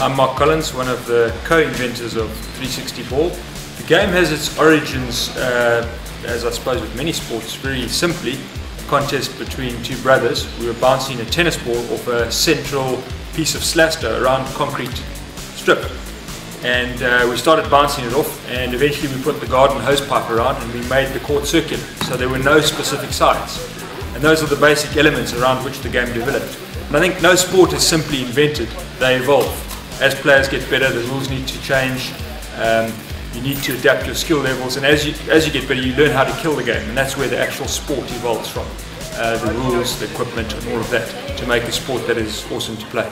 I'm Mark Collins, one of the co-inventors of 360 Ball. The game has its origins, as I suppose with many sports, very simply, a contest between two brothers. We were bouncing a tennis ball off a central piece of slaster around concrete strip. And we started bouncing it off, and eventually we put the garden hose pipe around and we made the court circular, so there were no specific sides. And those are the basic elements around which the game developed. And I think no sport is simply invented, they evolve. As players get better, the rules need to change, you need to adapt your skill levels, and as you get better, you learn how to kill the game, and that's where the actual sport evolves from. The rules, the equipment, and all of that, to make a sport that is awesome to play.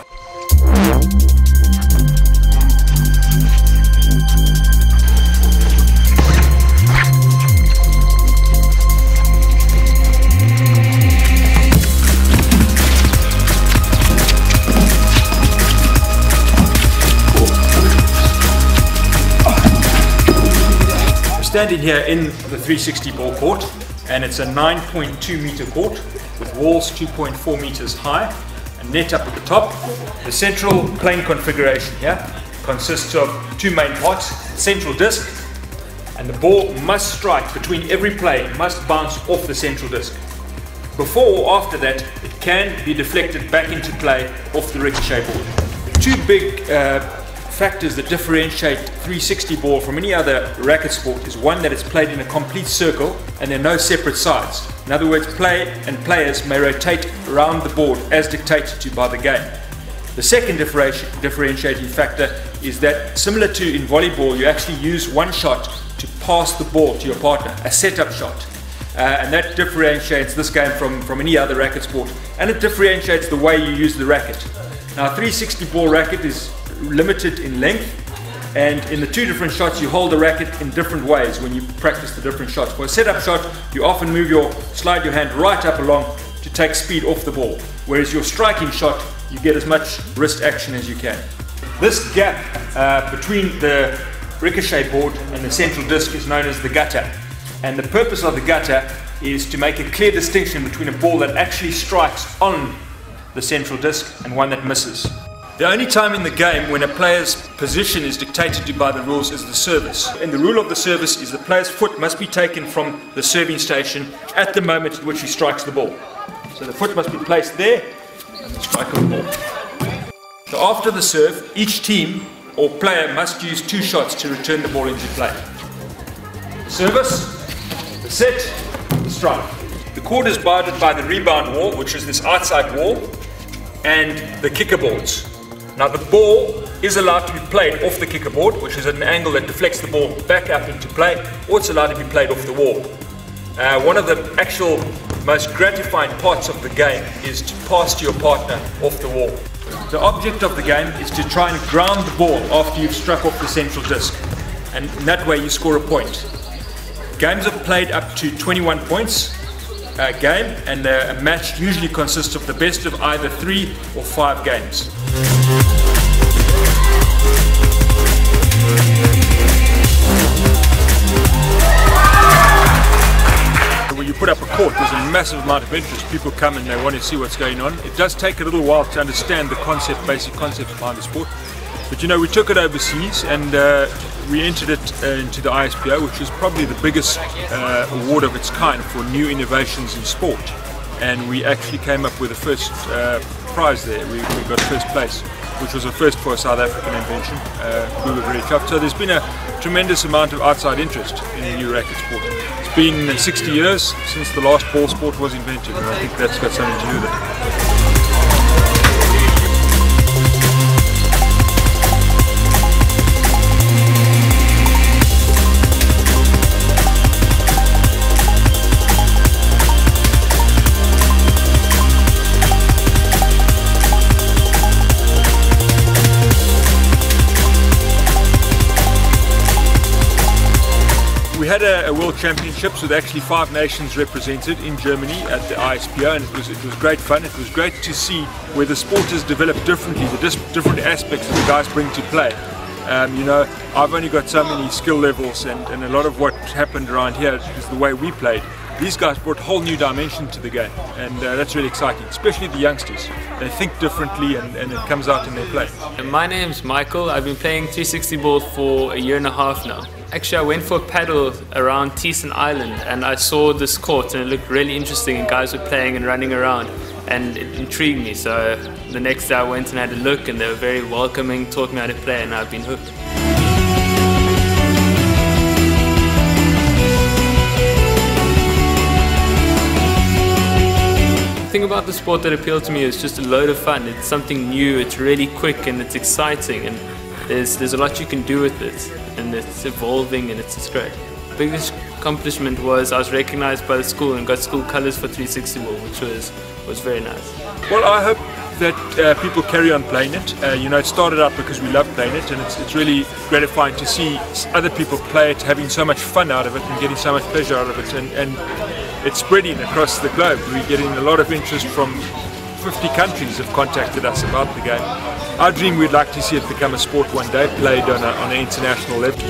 Standing here in the 360 Ball court, and it's a 9.2 meter court with walls 2.4 meters high, a net up at the top. The central plane configuration here consists of two main parts: central disc, and the ball must strike between every play, must bounce off the central disc. Before or after that, it can be deflected back into play off the ricochet board. Two big factors that differentiate 360 Ball from any other racket sport is one, that it's played in a complete circle and there are no separate sides. In other words, play and players may rotate around the board as dictated to by the game. The second differentiating factor is that, similar to in volleyball, you actually use one shot to pass the ball to your partner, a setup shot. And that differentiates this game from any other racket sport, and it differentiates the way you use the racket. Now, a 360 Ball racket is limited in length, and in the two different shots you hold the racket in different ways when you practice the different shots. For a setup shot, you often slide your hand right up along to take speed off the ball, whereas your striking shot, you get as much wrist action as you can. This gap between the ricochet board and the central disc is known as the gutter, and the purpose of the gutter is to make a clear distinction between a ball that actually strikes on the central disc and one that misses. The only time in the game when a player's position is dictated to by the rules is the service. And the rule of the service is the player's foot must be taken from the serving station at the moment at which he strikes the ball. So the foot must be placed there and the strike of the ball. So after the serve, each team or player must use two shots to return the ball into play. The service, the set, the strike. The court is bounded by the rebound wall, which is this outside wall, and the kicker boards. Now, the ball is allowed to be played off the kicker board, which is at an angle that deflects the ball back up into play, or it's allowed to be played off the wall. One of the actual most gratifying parts of the game is to pass to your partner off the wall. The object of the game is to try and ground the ball after you've struck off the central disc, and in that way you score a point. Games are played up to 21 points a game, and a match usually consists of the best of either 3 or 5 games. When you put up a court, there's a massive amount of interest. People come and they want to see what's going on. It does take a little while to understand the basic concept behind the sport. But you know, we took it overseas and we entered it into the ISPO, which is probably the biggest award of its kind for new innovations in sport. And we actually came up with the first prize there. We got first place, which was a first for a South African invention. We were very chuffed. So there's been a tremendous amount of outside interest in the new racket sport. It's been 60 years since the last ball sport was invented, and I think that's got something to do with it. We had a World Championships with actually 5 nations represented in Germany at the ISPO, and it was great fun. It was great to see where the sport has developed differently, the different aspects that the guys bring to play. You know, I've only got so many skill levels, and a lot of what happened around here is the way we played. These guys brought a whole new dimension to the game, and that's really exciting, especially the youngsters. They think differently, and it comes out in their play. My name's Michael. I've been playing 360 ball for a year and a half now. Actually, I went for a paddle around Teeson Island, and I saw this court, and it looked really interesting, and guys were playing and running around, and it intrigued me. So the next day I went and had a look, and they were very welcoming, taught me how to play, and I've been hooked. The thing about the sport that appealed to me is just a load of fun. It's something new, it's really quick, and it's exciting, and there's a lot you can do with it, and it's evolving, and it's just great. The biggest accomplishment was I was recognized by the school and got school colors for 360 ball, which was very nice. Well, I hope that people carry on playing it. You know, it started out because we love playing it, and it's really gratifying to see other people play it, having so much fun out of it and getting so much pleasure out of it, and it's spreading across the globe. We're getting a lot of interest from 50 countries have contacted us about the game. Our dream, we'd like to see it become a sport one day, played on an international level.